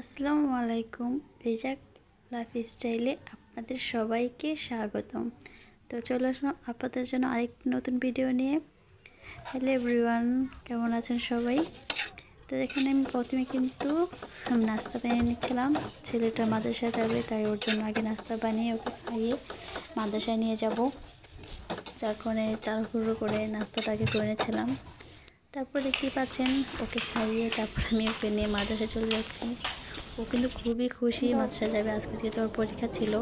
আসসালামু আলাইকুম। রেজাক লাইফস্টাইলে আপনাদের সবাইকে স্বাগতম। তো চলে আসলাম আপনাদের জন্য আরেকটি নতুন ভিডিও নিয়ে। হ্যালো এভরিওয়ান, কেমন আছেন সবাই? তো এখানে আমি প্রথমে কিন্তু নাস্তা বানিয়ে নিচ্ছিলাম। ছেলেটা মাদ্রাসায় যাবে, তাই ওর জন্য আগে নাস্তা বানিয়ে ওকে খাইয়ে মাদ্রাসায় নিয়ে যাব। যার কারণে তাড়াহুড়ো করে নাস্তাটা আগে করে নিচ্ছিলাম। তারপর দেখতেই পাচ্ছেন ওকে খাইয়ে তারপর আমি ওকে নিয়ে মাদ্রাসায় চলে যাচ্ছি। ও কিন্তু খুবই খুশি মাদ্রাসায় যাবে, আজকে যেহেতু ওর পরীক্ষা ছিল।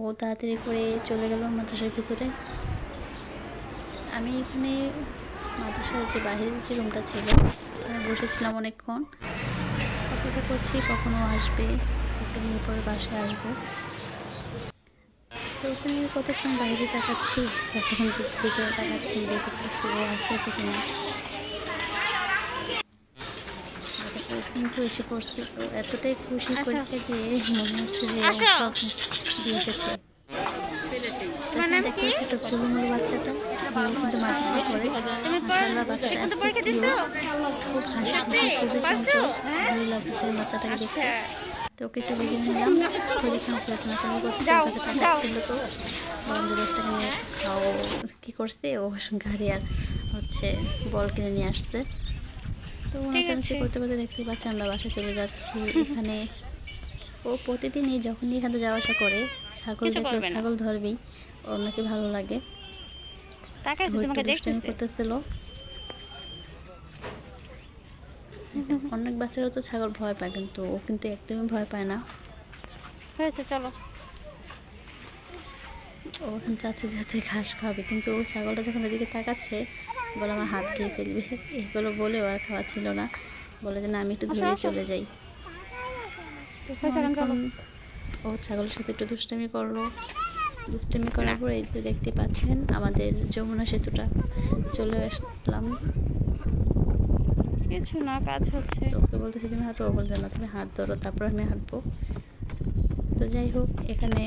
ও তাড়াতাড়ি করে চলে গেল মাদ্রাসার ভিতরে। আমি এখানে মাদ্রাসার যে বাহিরের যে রুমটা ছিল ওখানে বসেছিলাম অনেকক্ষণ, অপেক্ষা করছি কখনো আসবে, ওকে নিয়ে পরে বাসায় আসবো। তো ওখানে কতক্ষণ বাইরে তাকাচ্ছি, কতক্ষণ ভিতরে তাকাচ্ছি, দেখতেছি ও আসতেছে কিনা। ও কিন্তু এসে পড়ছে, ও এতটাই খুশি পরীক্ষা দিয়ে মনে হচ্ছে যে ও সব দিয়ে এসেছে। এখানে দেখা যাচ্ছে একটা ফুলমুল বাচ্চাটা, ও কিন্তু মাদ্রাসায় পড়ে। মাশাআল্লাহ বাচ্চাটা এত কিউট, খুব হাসি খুশি, খুবই চঞ্চল, ভালো লাগছে বাচ্চাটাকে দেখে। তো ওকে একটু বেরিয়ে নিলাম, পরীক্ষা নাচানাচি করছে, ওর কাছে টাকা ছিল। তো বন্ধু 10 টাকা নিয়ে খাও কী করছে, ও গাড়ি আর বল কিনে নিয়ে আসছে। তো নাচানাচি করতে করতে দেখতে পাচ্ছি আমরা বাসায় চলে যাচ্ছি। এখানে ও প্রতিদিনই যখনই এখানে যাওয়া আসা করে ছাগল দেখলে ছাগল ধরবেই, ওর নাকি ভালো লাগে। দুষ্টামি করতেছিল। অনেক বাচ্চারা তো ছাগল ভয় পায়, কিন্তু ও কিন্তু একদমই ভয় পায় না। চলো, ও ওখানে চাচ্ছে যাতে ঘাস খাবে, কিন্তু ও ছাগলটা যখন এদিকে তাকাচ্ছে বলে আমার হাত খেয়ে ফেলবে। এগুলো বলেও আর খাওয়া ছিল না, বলে যে না আমি একটু ধরে চলে যাই। তখন ও ছাগলের সাথে একটু দুষ্টামি করলো। দুষ্টামি করার পরে এই যে দেখতে পাচ্ছেন আমাদের যমুনা সেতুটা, চলে আসলাম। কিছু না, কাজ হচ্ছে। তো ওকে বলতেছি তুমি হাঁটো, ও বলছে না তুমি হাত ধরো তারপর আমি হাঁটবো। তো যাই হোক, এখানে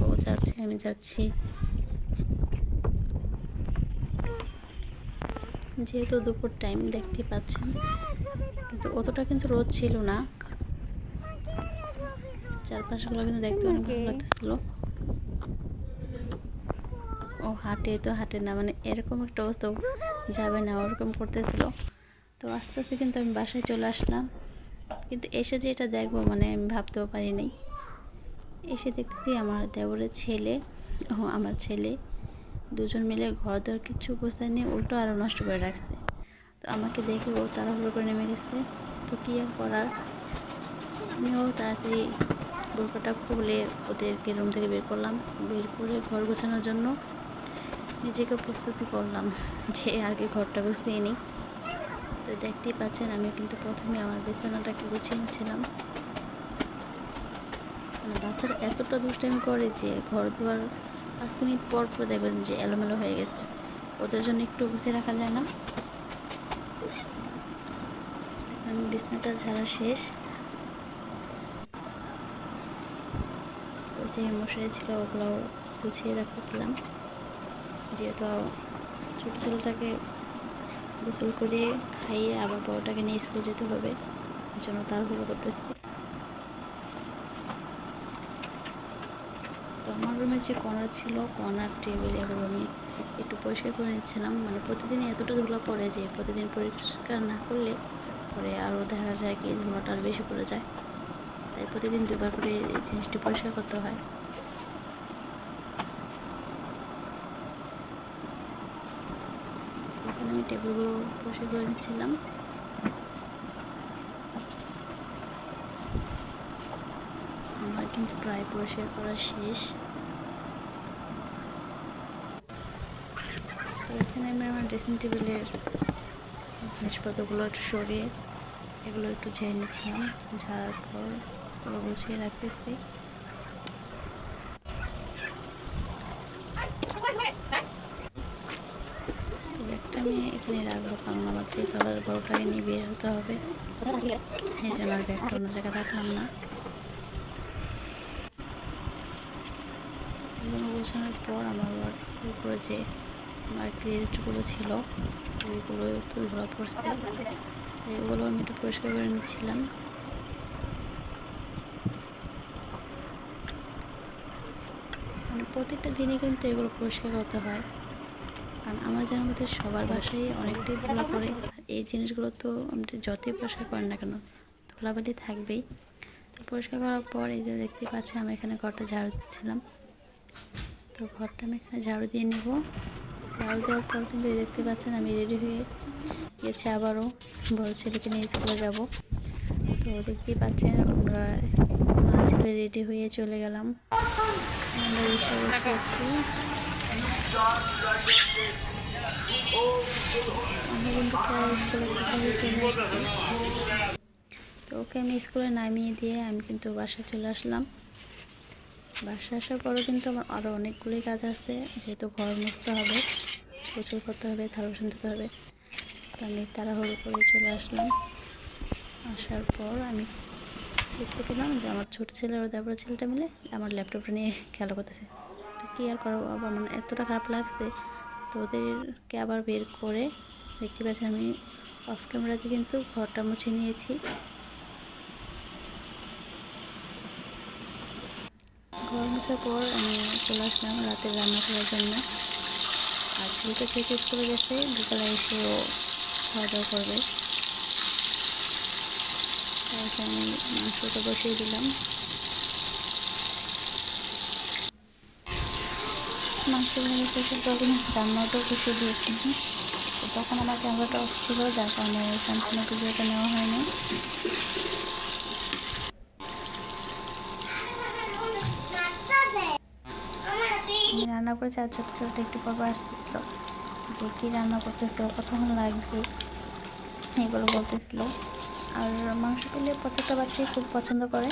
ও যাচ্ছে আমি যাচ্ছি। যেহেতু দুপুর টাইম দেখতে পাচ্ছেন, কিন্তু অতটা কিন্তু রোদ ছিল না, চারপাশগুলো কিন্তু দেখতে অনেক ভালো লাগতেছিল। ও হাঁটে তো হাঁটে না, মানে এরকম একটা অবস্থা যাবে না ওরকম করতেছিল। তো আস্তে আস্তে কিন্তু আমি বাসায় চলে আসলাম, কিন্তু এসে যে এটা দেখবো মানে আমি ভাবতেও পারি নাই। এসে দেখতেছি আমার দেওরের ছেলে ও আমার ছেলে দুজন মিলে ঘর দর কিছু গোছায় নিয়ে উল্টো আরও নষ্ট করে রাখছে। তো আমাকে দেখে ও তাড়াহুড়ো করে নেমে গেছে। তো কী আর করার, আমিও তাড়াতাড়ি বোরকাটা খুলে ওদেরকে রুম থেকে বের করলাম। বের করে ঘর গোছানোর জন্য নিজেকে প্রস্তুতি করলাম যে আগে ঘরটা গুছিয়ে নিই। তো দেখতেই পাচ্ছেন আমি কিন্তু প্রথমে আমার বিছানাটাকে গুছিয়ে নিচ্ছিলাম। মানে বাচ্চারা এতটা দুষ্টামি করে যে ঘর দুয়ার 5 মিনিট পর পর দেখবেন যে এলোমেলো হয়ে গেছে, ওদের জন্য একটু গুছিয়ে রাখা যায় না। আমি বিছানাটা ঝাড়া শেষ, তো যে মশারি ছিল ওগুলো গুছিয়ে রাখতেছিলাম। যেহেতু ছোটো ছেলেটাকে গোসল করে খাইয়ে আবার বড়টাকে নিয়ে স্কুল যেতে হবে, এই জন্য তাড়াহুড়ো করতেছি। তো আমার রুমে যে কর্নার ছিল, কর্নার টেবিল এগুলো আমি একটু পরিষ্কার করে নিচ্ছিলাম। মানে প্রতিদিনই এতটা ধুলো পড়ে যে প্রতিদিন পরিষ্কার না করলে পরে আরও দেখা যায় কি ধুলোটা আর বেশি পড়ে যায়, তাই প্রতিদিন 2বার করে এই জিনিসটি পরিষ্কার করতে হয়। এখানে আমি টেবিলগুলো পরিষ্কার করে নিচ্ছিলাম। আমার কিন্তু প্রায় পরিষ্কার করা শেষ। তো এখানে আমি আমার ড্রেসিং টেবিলের জিনিসপত্রগুলো একটু সরিয়ে এগুলো একটু ঝেড়ে নিচ্ছিলাম। ঝাড়ার পর এগুলো গুছিয়ে রাখতেছি। ব্যাগটা আমি এখানে রাখবো, কারণ আমার যেহেতু আবার বড়টাকে নিয়ে বের হতে হবে, এই জন্য আর ব্যাগটা অন্য জায়গায় রাখলাম না। এগুলো গোছানোর পর আমার উপরে যে আমার ক্রেজগুলো ছিল ওইগুলো একটু ধরা পড়ছে, তাই ওগুলো আমি একটু পরিষ্কার করে নিচ্ছিলাম। প্রত্যেকটা দিনে কিন্তু এগুলো পরিষ্কার করতে হয়, কারণ আমার জানার মধ্যে সবার বাসায় অনেকটাই ধুলা পড়ে। আর এই জিনিসগুলো তো আমরা যতই পরিষ্কার করেন না কেন ধুলাবালি থাকবেই। তো পরিষ্কার করার পর এই যে দেখতে পাচ্ছি আমি এখানে ঘরটা ঝাড়ু দিচ্ছিলাম। তো ঘরটা আমি এখানে ঝাড়ু দিয়ে নেব। ঝাড়ু দেওয়ার পর কিন্তু এই দেখতে পাচ্ছেন আমি রেডি হয়ে গেছি, আবারও বড় ছেলেকে নিয়ে স্কুলে যাব। তো দেখতেই পাচ্ছেন আমরা মা ছেলে রেডি হয়ে চলে গেলাম। আমরা রিক্সা বসেছি, আমরা কিন্তু প্রায় স্কুলের কাছাকাছি চলে আসছি। তো ওকে আমি স্কুলে নামিয়ে দিয়ে আমি কিন্তু বাসায় চলে আসলাম। বাসায় আসার পরও কিন্তু আমার আরও অনেকগুলোই কাজ আছে, যেহেতু ঘর মুছতে হবে, গোসল করতে হবে, থালা বাসন ধুতে হবে। তো আমি তাড়াহুড়ো করে চলে আসলাম। আসার পর আমি দেখতে পেলাম যে আমার ছোটো ছেলে আর তারপরে ছেলেটা মিলে আমার ল্যাপটপটা নিয়ে খেলা করতেছে। তো কী আর করবো, আবার মানে এতটা খারাপ লাগছে। তো ওদেরকে আবার বের করে দেখতে পাচ্ছি আমি অফ ক্যামেরাতে কিন্তু ঘরটা মুছে নিয়েছি। ঘর মোছার পর আমি চলে আসলাম রাতের রান্না করার জন্য। আর ছেলেটা যেহেতু স্কুলে গেছে, বিকালে এসেও খাওয়া দাওয়া করবে, তাই আমি মাংসটা বসিয়ে দিলাম। মাংস ভেঙে শেষের পর রান্নাটাও বসিয়ে দিয়েছি। তো তখন আমার ক্যামেরাটা অফ ছিল, যার কারণে সম্পূর্ণ ভিডিওটা নেওয়া হয়নি। রান্না করেছি আর ছোটো ছোটো একটু পর আসতেছিল যে কী রান্না করতেছিল, কতক্ষণ লাগবে এগুলো বলতেছিল। আর মাংস পেলে প্রত্যেকটা বাচ্চাই খুব পছন্দ করে।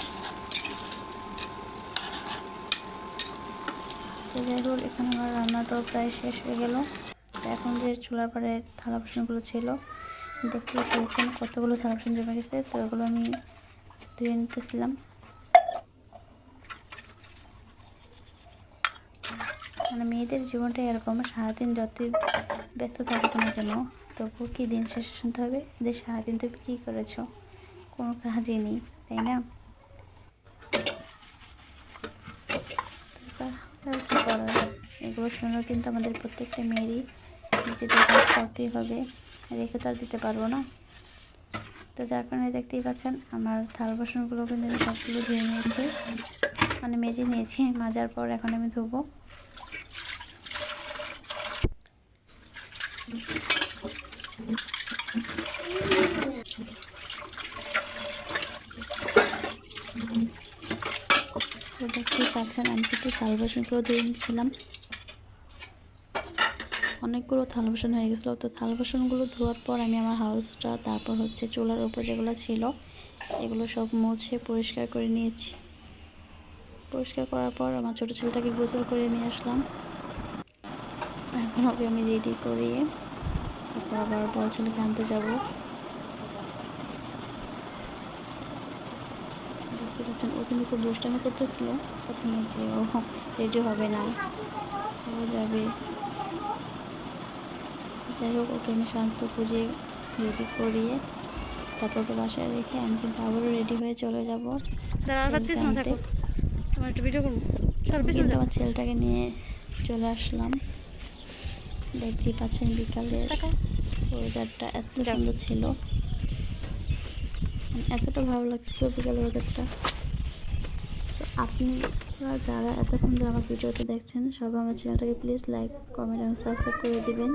তো যাই হোক, এখানে আমার রান্নাটাও প্রায় শেষ হয়ে গেল। তো এখন যে চুলার পরে থালা বাসনগুলো ছিল দেখতে পেয়েছেন কতগুলো থালা বাসন জমে গেছে। তো এগুলো আমি ধুয়ে নিতেছিলাম। মানে মেয়েদের জীবনটা এরকম, সারাদিন যতই ব্যস্ত থাকবে না কেন তবুও কি দিন শেষে শুনতে হবে যে সারাদিন তুমি কী করেছো, কোনো কাজই নেই, তাই না? কী করার, এগুলো শুনেও কিন্তু আমাদের প্রত্যেকটা মেয়েরই নিজেদের কাজ করতেই হবে, রেখে তো আর দিতে পারবো না। তো যার কারণে দেখতেই পাচ্ছেন আমার থালা বাসনগুলো কিন্তু আমি সবগুলো ধুয়ে নিয়েছি, মানে মেজে নিয়েছি। মাজার পর এখন আমি ধুবো। তো দেখতেই পাচ্ছেন আমি কিন্তু থালা বাসনগুলো ধুয়ে নিচ্ছিলাম। অনেকগুলো থালা বাসন হয়ে গেছিলো। তো থালা বাসনগুলো ধোয়ার পর আমি আমার হাউসটা, তারপর হচ্ছে চুলার উপর যেগুলো ছিল এগুলো সব মুছে পরিষ্কার করে নিয়েছি। পরিষ্কার করার পর আমার ছোটো ছেলেটাকে গোসল করে নিয়ে আসলাম। এখন ওকে আমি রেডি করিয়ে তারপর আবার বড় ছেলেকে আনতে যাবো। দেখতে পাচ্ছেন ও কিন্তু খুব দুষ্টামি করতেছিল প্রথমে, যে ও রেডি হবে না, ও যাবে। যাই হোক, ওকে আমি শান্ত করিয়ে রেডি করিয়ে তারপর ওকে বাসায় রেখে আমি কিন্তু আবারও রেডি হয়ে চলে যাবো। কিন্তু আমার ছেলেটাকে নিয়ে চলে আসলাম। দেখতেই পাচ্ছেন বিকালের ওয়েদারটা এত সুন্দর ছিল, এতটা ভালো লাগছিল বিকালের ওয়েদারটা। তো আপনারা যারা এতক্ষণ ধরে আমার ভিডিওটা দেখছেন সবাই আমার চ্যানেলটাকে প্লিজ লাইক, কমেন্ট এবং সাবস্ক্রাইব করে দেবেন।